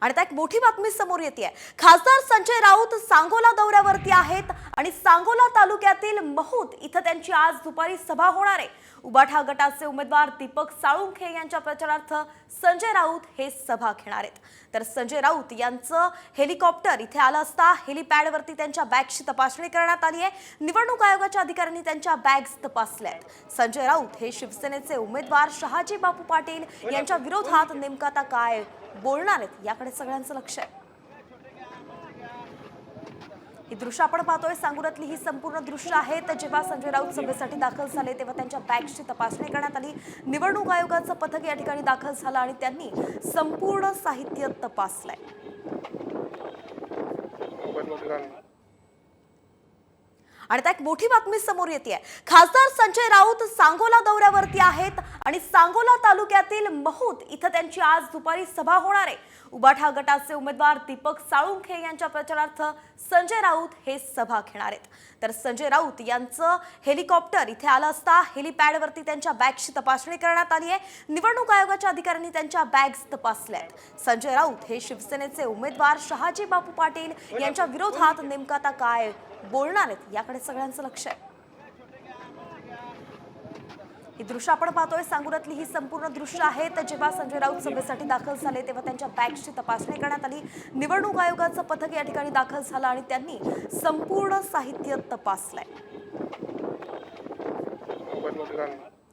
आणि त्यात एक मोठी बातमी समोर येते आहे। खासदार संजय राऊत सांगोला दौऱ्यावरती आहेत आणि सांगोला तालुक्यातील महूद इथं त्यांची आज दुपारी सभा होणार आहे। उबाठा गटाचे उमेदवार दीपक साळुंखे यांच्या प्रचारार्थ संजय राऊत हे सभा घेणार आहेत। तर संजय राऊत यांचं हेलिकॉप्टर इथे आलं असता हेलिपॅडवरती त्यांच्या बॅगची तपासणी करण्यात आली आहे। निवडणूक आयोगाच्या अधिकाऱ्यांनी त्यांच्या बॅग्स तपासल्या आहेत। संजय राऊत हे शिवसेनेचे उमेदवार शहाजी बापू पाटील यांच्या विरोधात नेमकं आता काय बोलणार आहेत याकडे सगळ्यांचं लक्ष आहे। ही दृश्य आपण पाहतोय, सांगोल्यातली ही संपूर्ण दृश्य आहेत। जेव्हा संजय राऊत सभेसाठी दाखल झाले तेव्हा त्यांच्या बॅग्सची तपासणी करण्यात आली। निवडणूक आयोगाचं पथक या ठिकाणी दाखल झालं आणि त्यांनी संपूर्ण साहित्य तपासलंय। आणि त्यात एक मोठी बातमी समोर येते आहे। खासदार संजय राऊत सांगोला दौऱ्यावरती आहेत आणि सांगोला तालुक्यातील महूद इथं त्यांची आज दुपारी सभा होणार आहे। उबाठा गटाचे उमेदवार दीपक साळुंखे यांच्या प्रचारार्थ संजय राऊत हे सभा घेणार आहेत। तर संजय राऊत यांचं हेलिकॉप्टर इथे आलं असता हेलिपॅडवरती त्यांच्या बॅगची तपासणी करण्यात आली आहे। निवडणूक आयोगाच्या अधिकाऱ्यांनी त्यांच्या बॅग्स तपासल्या आहेत। संजय राऊत हे शिवसेनेचे उमेदवार शहाजी बापू पाटील यांच्या विरोधात नेमकं आता काय बोलणार आहेत याकडे सगळ्यांचं लक्ष आहे। ही दृश्य आपण पाहतोय, सांगोल्यातली ही संपूर्ण दृश्य आहेत। जेव्हा संजय राऊत सभेसाठी दाखल झाले तेव्हा त्यांच्या बॅग्सची तपासणी करण्यात आली। निवडणूक आयोगाचं पथक या ठिकाणी दाखल झालं आणि त्यांनी संपूर्ण साहित्य तपासलंय।